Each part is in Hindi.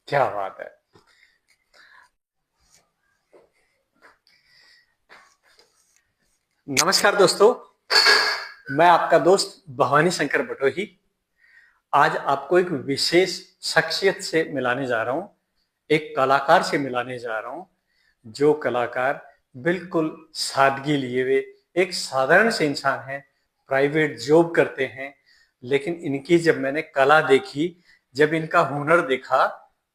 क्या बात है। नमस्कार दोस्तों, मैं आपका दोस्त भवानी शंकर बटोही आज आपको एक विशेष शख्सियत से मिलाने जा रहा हूं, एक कलाकार से मिलाने जा रहा हूं, जो कलाकार बिल्कुल सादगी लिए हुए एक साधारण से इंसान है, प्राइवेट जॉब करते हैं, लेकिन इनकी जब मैंने कला देखी, जब इनका हुनर देखा,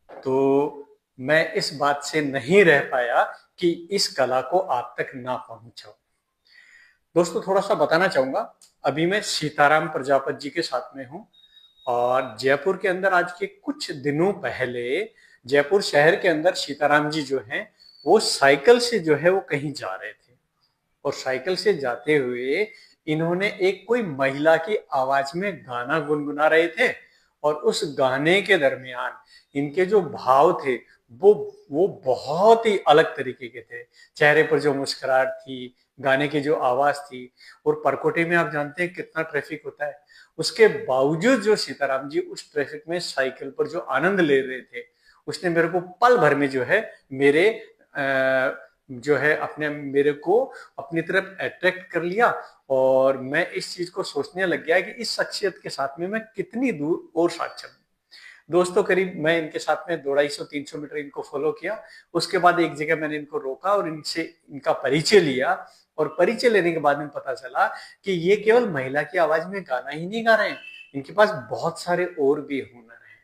तो मैं इस बात से नहीं रह पाया कि इस कला को आप तक ना पहुंचाऊं। दोस्तों, थोड़ा सा बताना चाहूंगा, अभी मैं सीताराम प्रजापति जी के साथ में हूं और जयपुर के अंदर आज के कुछ दिनों पहले जयपुर शहर के अंदर सीताराम जी जो हैं वो साइकिल से जो है वो कहीं जा रहे थे और साइकिल से जाते हुए इन्होंने एक कोई महिला की आवाज में गाना गुनगुना रहे थे और उस गाने के दरमियान इनके जो भाव थे वो वो बहुत ही अलग तरीके के थे। चेहरे पर जो मुस्कुराहट थी, गाने की जो आवाज थी, और परकोटे में आप जानते हैं कितना ट्रैफिक होता है, उसके बावजूद जो सीताराम जी उस ट्रैफिक में साइकिल पर जो आनंद ले रहे थे, उसने मेरे को पल भर में जो है मेरे जो है अपने मेरे को अपनी तरफ अट्रैक्ट कर लिया और मैं इस चीज को सोचने लग गया कि इस शख्सियत के साथ में मैं कितनी दूर और साथ चलूं। दोस्तों, करीब मैं इनके साथ में 250-300 मीटर इनको फॉलो किया। उसके बाद एक जगह मैंने इनको रोका और इनसे इनका परिचय लिया और परिचय लेने के बाद में पता चला कि ये केवल महिला की आवाज में गाना ही नहीं गा रहे हैं, इनके पास बहुत सारे और भी हुनर हैं।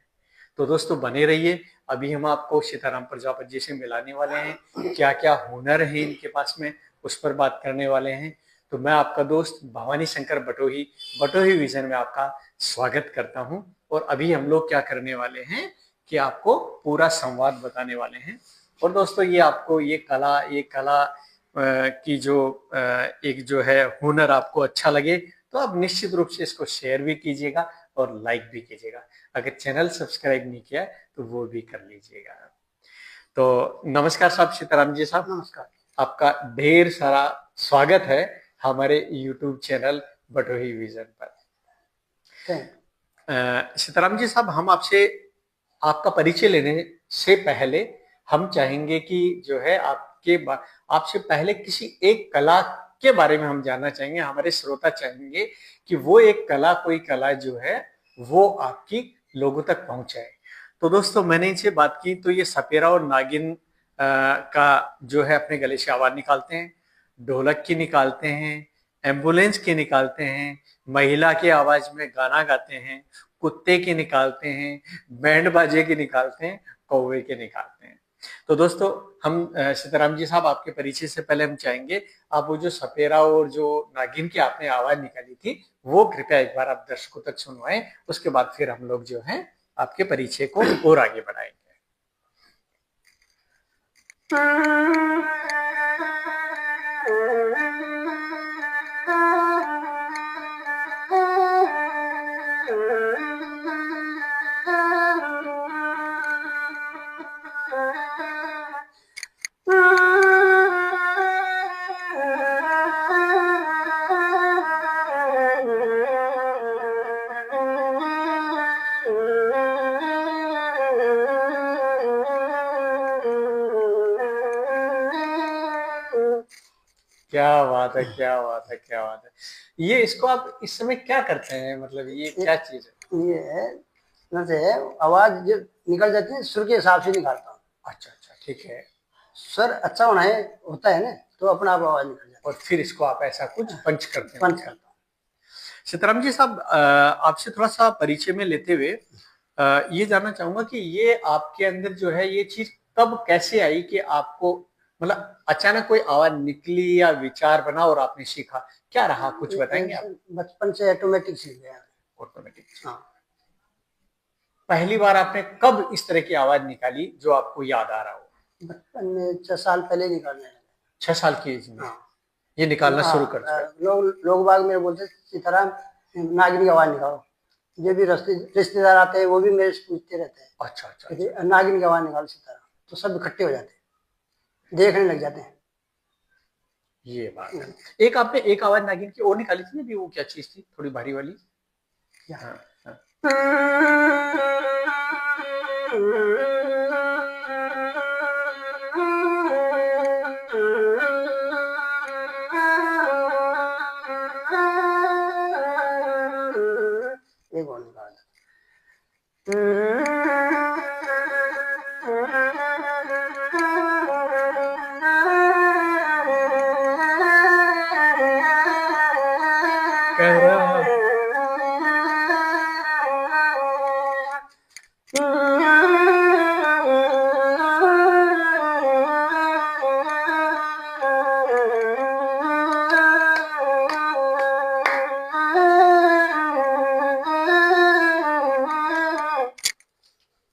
तो दोस्तों, बने रहिए, अभी हम आपको सीताराम प्रजापति जी से मिलाने वाले हैं, क्या क्या हुनर है इनके पास में उस पर बात करने वाले हैं। तो मैं आपका दोस्त भवानी शंकर बटोही, बटोही विजन में आपका स्वागत करता हूं और अभी हम लोग क्या करने वाले हैं कि आपको पूरा संवाद बताने वाले हैं। और दोस्तों, ये आपको ये कला की जो एक जो है हुनर आपको अच्छा लगे तो आप निश्चित रूप से इसको शेयर भी कीजिएगा और लाइक भी कीजिएगा। अगर चैनल सब्सक्राइब नहीं किया तो वो भी कर लीजिएगा। तो नमस्कार साहब, सीताराम जी साहब, नमस्कार। आपका ढेर सारा स्वागत है हमारे यूट्यूब चैनल बटोही विजन पर। सीताराम जी साहब, हम आपसे आपका परिचय लेने से पहले हम चाहेंगे कि जो है आपसे पहले किसी एक कला के बारे में हम जानना चाहेंगे, हमारे श्रोता चाहेंगे कि वो एक कला, कोई कला जो है वो आपकी लोगों तक पहुंचाए। तो दोस्तों, मैंने इनसे बात की तो ये सपेरा और नागिन का जो है अपने गले से आवाज निकालते हैं, ढोलक की निकालते हैं, एम्बुलेंस की निकालते हैं, महिला की आवाज में गाना गाते हैं, कुत्ते की निकालते हैं, बैंड बाजे की निकालते हैं, कौवे के निकालते हैं। तो दोस्तों, हम सीताराम जी साहब, आपके परिचय से पहले हम चाहेंगे आप वो जो सपेरा और जो नागिन की आपने आवाज निकाली थी वो कृपया एक बार आप दर्शकों तक सुनवाएं, उसके बाद फिर हम लोग जो है आपके परिचय को और आगे बढ़ाएंगे। क्या बात है, क्या बात है, क्या बात है। ये इसको आप इस समय क्या करते हैं, मतलब ये क्या चीज है? ये है जैसे आवाज जब निकल जाती है सुर के हिसाब से निकालता हूँ। अच्छा अच्छा, ठीक है। सर अच्छा होता है ना तो अपना आप आवाज निकल जाती और फिर इसको आप ऐसा कुछ पंच करते है। हैं? पंच करता हूँ। सीताराम जी साहब, आपसे थोड़ा सा परिचय में लेते हुए ये जानना चाहूंगा कि ये आपके अंदर जो है ये चीज कब कैसे आई कि आपको मतलब अचानक कोई आवाज निकली या विचार बना और आपने सीखा, क्या रहा, कुछ बताएंगे आप? बचपन से ऑटोमेटिक सीख गया। ऑटोमेटिक। हाँ। पहली बार आपने कब इस तरह की आवाज निकाली जो आपको याद आ रहा हो? बचपन में 6 साल पहले निकालने लगे। 6 साल की एज में हाँ। ये निकालना शुरू कर दिया? लोग बाग मेरे बोलते सीताराम नागिन की आवाज निकालो, जो भी रिश्तेदार आते हैं वो भी मेरे से पूछते रहते हैं अच्छा अच्छा कि नागिन की आवाज निकाल सितारा, तो सब इकट्ठे हो जाते हैं, देखने लग जाते हैं। ये बात है। एक आपने एक आवाज नागिन की और निकाली थी ना अभी, वो क्या चीज थी थोड़ी भारी वाली? हाँ, हाँ। एक और निकाल। कह रहा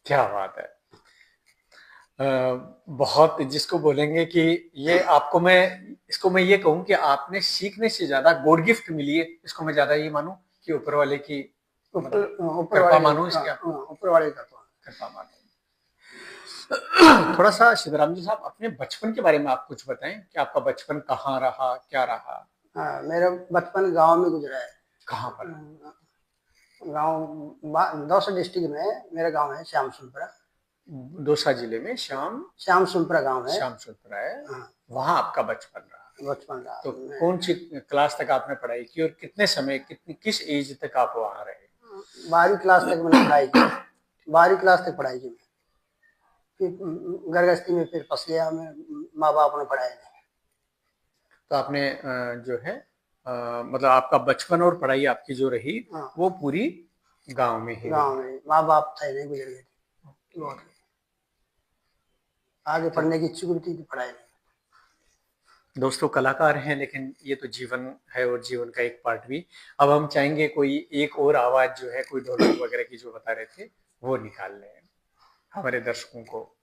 क्या बात है। बहुत, जिसको बोलेंगे कि ये आपको मैं, इसको मैं ये कहूँ कि आपने सीखने से ज्यादा गॉड गिफ्ट मिली है, इसको मैं ज्यादा ये मानूं कि ऊपर वाले की ऊपर कृपा वाले मानूं इसकी आप ऊपर वाले का कृपा मानूं। थोड़ा सा सिद्धराम जी साहब अपने बचपन के बारे में आप कुछ बताएं कि आपका बचपन कहाँ रहा, क्या रहा? हाँ, मेरा बचपन गांव में गुजरा है। कहाँ पर? गांव दौसा डिस्ट्रिक्ट में मेरा गांव है श्याम सुनपुरा। दौसा जिले में श्याम श्याम सुनपुरा गांव है। श्याम सुनपुरा है। हाँ, वहां आपका बचपन रहा। बचपन रहा। तो कौन सी क्लास तक आपने पढ़ाई की और कितने समय, कितनी किस एज तक आप वहां रहे? 12वीं क्लास तक मैंने पढ़ाई की। 12वीं क्लास तक पढ़ाई की मैं, फिर घर गृहस्थी में फिर फंस गया मैं, माँ बाप ने पढ़ाया नहीं। तो आपने जो है मतलब आपका बचपन और पढ़ाई आपकी जो रही हाँ, वो पूरी गांव में ही गाँव रही। में माँ बाप थे नहीं, गुजर गए थे बहुत। आगे पढ़ने की इच्छुक थी तो पढ़ाई नहीं। दोस्तों कलाकार हैं लेकिन ये तो जीवन है और जीवन का एक पार्ट भी। अब हम चाहेंगे कोई एक और आवाज जो है, कोई ढोलक वगैरह की जो बता रहे थे वो निकाल लें हमारे दर्शकों को।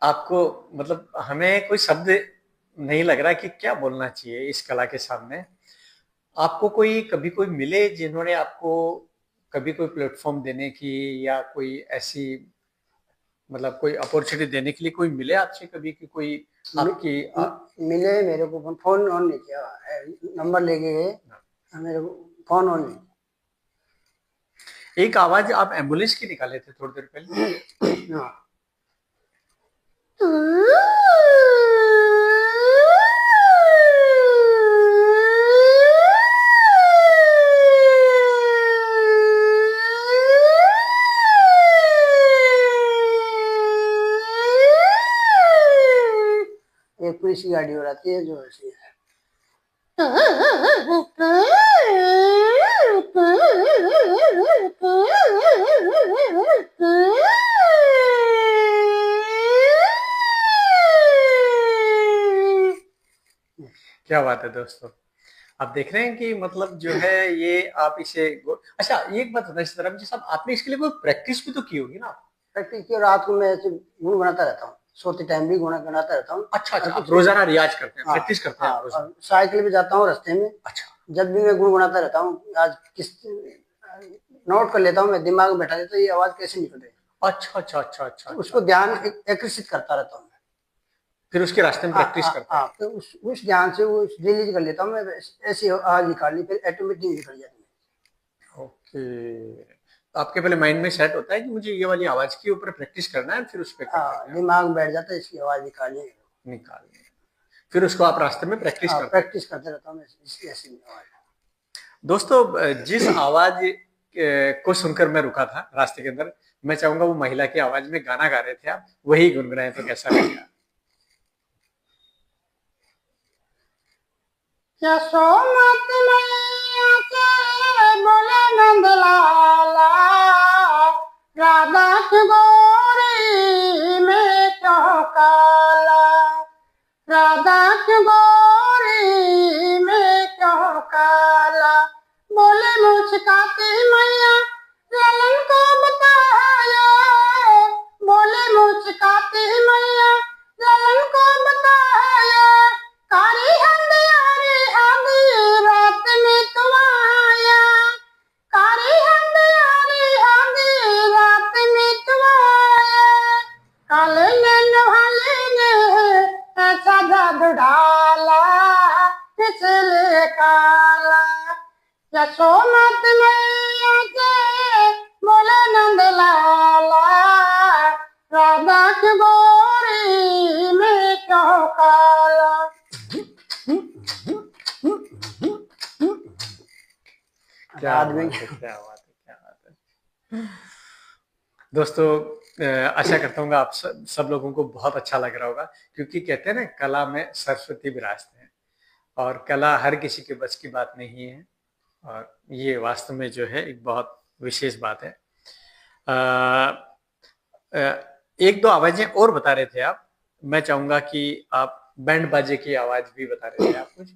आपको मतलब हमें कोई शब्द नहीं लग रहा कि क्या बोलना चाहिए इस कला के सामने। आपको कोई कभी कोई मिले जिन्होंने आपको कभी कोई प्लेटफॉर्म देने की या कोई ऐसी मतलब कोई अपॉर्चुनिटी देने के लिए कोई मिले आपसे कभी कि कोई आपकी मिले मेरे को, फोन ऑन नहीं किया, नंबर लेके गए, मेरे को फोन ऑन नहीं। एक आवाज आप एम्बुलेंस की निकाले थे थोड़ी देर पहले। हाँ, एक पुलिस की गाड़ी हो जाती है जो ऐसी है। क्या बात है दोस्तों, आप देख रहे हैं कि मतलब जो है ये आप इसे अच्छा एक बात बताइए सीताराम जी साहब, आपने इसके लिए कोई प्रैक्टिस भी तो की होगी ना? प्रैक्टिस की, रात को मैं ऐसे गुण बनाता रहता हूँ, सोते टाइम भी गुण बनाता रहता हूँ। अच्छा अच्छा, आप रोजाना रियाज करते हैं, प्रैक्टिस करते हैं हाँ, रोजाना? और साइकिल पे जाता हूँ रास्ते में। अच्छा, जब भी मैं गुण बनाता रहता हूँ, आज किस नोट कर लेता हूँ, मैं दिमाग में बैठा देता हूँ ये आवाज कैसे निकल रही है। अच्छा अच्छा अच्छा अच्छा, उसको ध्यान आकर्षित करता रहता हूँ। फिर उसके रास्ते में प्रैक्टिस करते हैं। तो उस ध्यान से वो रिलीज कर लेता हूँ मैं, ऐसी आवाज निकालनी, फिर ऑटोमेटिक निकल जाती है। ओके, आपके पहले माइंड में सेट होता है कि मुझे ये वाली आवाज के ऊपर प्रैक्टिस करना है, फिर उस पर करना दिमाग में बैठ जाता है इसकी आवाज निकालनी, निकालनी, फिर उसको आप रास्ते में प्रैक्टिस करते हैं। प्रैक्टिस करते रहता हूँ ऐसी आवाज। दोस्तों, जिस आवाज को सुनकर मैं रुका था रास्ते के अंदर, मैं चाहूंगा वो महिला की आवाज में गाना गा रहे थे आप, वही गुनगुनाए तो कैसा लगेगा। यशोमत मैया के बोले नंद लाला, राधा की गोरी में क्यों काला, राधा की गोरी में क्यों काला। बोले मुस्काती मैया ललन को बताया, बोले मुस्काती मैया ललन को बताया, कारी हंदियारी हंदी रात में तुम आया, कारी हंदियारी हंदी रात में तुम आया, काले नैन वाले ने ऐसा जादू डाला पिछले काला। यशोमत मैया के बोले नंद लाला, राधा की गोरी में क्यों काला। क्या बात है, क्या बात है, क्या बात है। दोस्तों, आशा करता हूँ आप सब लोगों को बहुत अच्छा लग रहा होगा, क्योंकि कहते हैं ना, कला में सरस्वती विराजते हैं और कला हर किसी के बस की बात नहीं है, और ये वास्तव में जो है एक बहुत विशेष बात है। एक दो आवाजें और बता रहे थे आप, मैं चाहूंगा कि आप बैंड बाजे की आवाज भी बता रहे थे आप कुछ।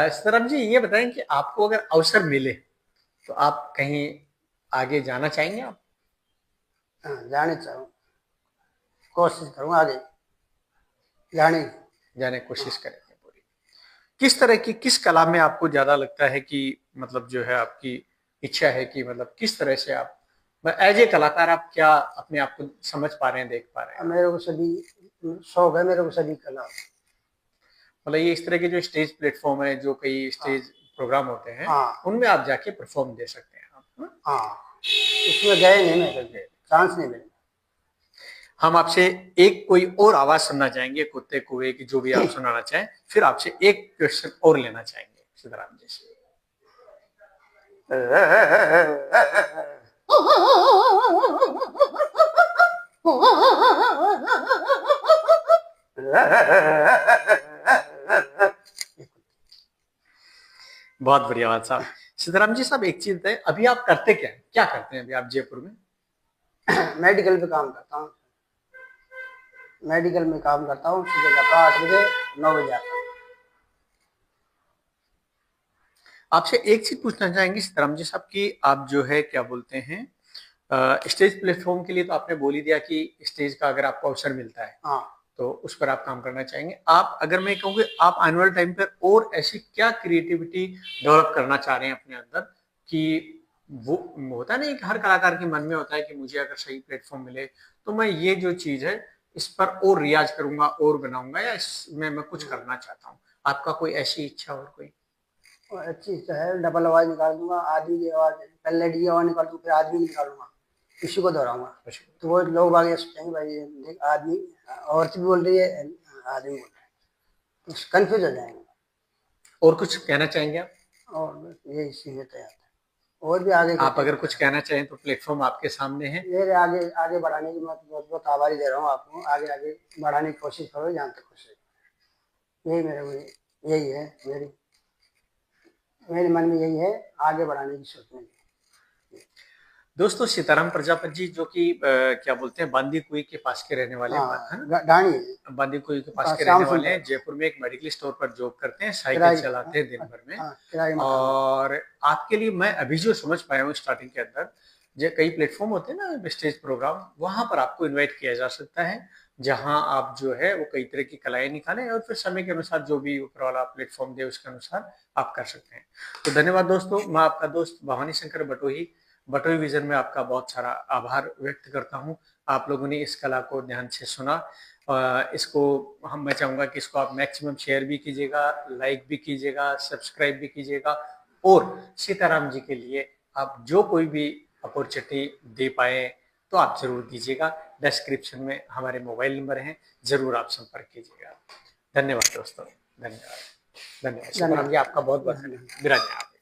सीताराम जी, ये बताएं कि आपको अगर अवसर मिले तो आप कहीं आगे जाना चाहेंगे आप? जाने चाहूँ, कोशिश करूँ आगे जाने की कोशिश करेंगे पूरी। किस तरह की, किस कला में आपको ज्यादा लगता है कि मतलब जो है आपकी इच्छा है कि मतलब किस तरह से आप एज ए कलाकार आप क्या अपने आप को समझ पा रहे हैं, देख पा रहे हैं? मेरे को सभी शौक है, मेरे को सभी कला। मतलब ये इस तरह के जो स्टेज प्लेटफॉर्म है, जो कई स्टेज प्रोग्राम होते हैं, उनमें आप जाके परफॉर्म दे सकते हैं आप। हाँ, उसमें गए नहीं, मैं चांस नहीं मिला। हम आपसे एक कोई और आवाज सुनना चाहेंगे, कुत्ते कुए की, जो भी आप सुनाना चाहें, फिर आपसे एक क्वेश्चन और लेना चाहेंगे सीताराम जी से। बहुत बढ़िया बात साहब। सीताराम जी साहब, एक चीज बताएं, अभी आप करते क्या करते हैं अभी आप जयपुर में? मेडिकल पे काम करता हूँ, मेडिकल में काम करता हूँ। सुबह जाता हूँ 8 बजे, 9 बजे आता हूँ। आपसे एक चीज पूछना चाहेंगे सीताराम जी साहब कि आप जो है क्या बोलते हैं, स्टेज प्लेटफॉर्म के लिए तो आपने बोल ही दिया कि स्टेज का अगर आपको अवसर मिलता है तो उस पर आप काम करना चाहेंगे। आप, अगर मैं कहूँ कि आप आने वाले टाइम पर और ऐसी क्या क्रिएटिविटी डेवलप करना चाह रहे हैं अपने अंदर, कि वो होता नहीं कि हर कलाकार के मन में होता है कि मुझे अगर सही प्लेटफॉर्म मिले तो मैं ये जो चीज है इस पर और रियाज करूंगा और बनाऊंगा, या इसमें मैं कुछ करना चाहता हूँ। आपका कोई ऐसी इच्छा और कोई? अच्छी है, डबल आवाज निकाल दूंगा, आदमी की आवाज, पहले लेडी की आवाज निकाल दूंगा, फिर आदमी की निकालूंगा, इसी को दोहराऊंगा। तो वो लोग बाग ये सोचेंगे भाई आदमी, औरत भी बोल रही है, आदमी बोल रहा है, तो कंफ्यूज हो जाएंगे। और कुछ कहना चाहेंगे आप? और ये सीमित है, और भी आगे आप अगर कुछ कहना चाहें तो प्लेटफॉर्म आपके सामने है। मेरे आगे आगे बढ़ाने की मैं बहुत बहुत आभारी दे रहा हूँ आपको। आगे आगे बढ़ाने की कोशिश करो, जहाँ तक कोशिश, यही मेरे, यही है मेरे मन में, यही है आगे बढ़ाने की सोचने की। दोस्तों सीताराम प्रजापति जी जो कि क्या बोलते हैं बांदी कुई के पास के रहने वाले हैं, है ना? डाणी बांदी कुई के पास के रहने श्याम वाले सुंदर हैं, जयपुर में एक मेडिकल स्टोर पर जॉब करते हैं, साइकिल किराए चलाते हैं दिन भर में। किराए मकान और आपके लिए मैं अभी जो समझ पाया हूँ स्टार्टिंग के अंदर, जो कई प्लेटफॉर्म होते हैं ना स्टेज प्रोग्राम, वहां पर आपको इनवाइट किया जा सकता है, जहां आप जो है वो कई तरह की कलाएं निकालें और फिर समय के अनुसार जो भी ऊपर वाला प्लेटफॉर्म दे उसके अनुसार आप कर सकते हैं। तो धन्यवाद दोस्तों, मैं आपका दोस्त भवानी शंकर बटोही, बटोही विजन में आपका बहुत सारा आभार व्यक्त करता हूँ। आप लोगों ने इस कला को ध्यान से सुना। इसको मैं चाहूंगा कि इसको आप मैक्सिमम शेयर भी कीजिएगा, लाइक भी कीजिएगा, सब्सक्राइब भी कीजिएगा, और सीताराम जी के लिए आप जो कोई भी अपॉर्चुनिटी दे पाए तो आप जरूर दीजिएगा। डिस्क्रिप्शन में हमारे मोबाइल नंबर हैं, जरूर आप संपर्क कीजिएगा। धन्यवाद दोस्तों, धन्यवाद। धन्यवाद सीताराम जी, आपका बहुत बहुत धन्यवाद। विराज आप।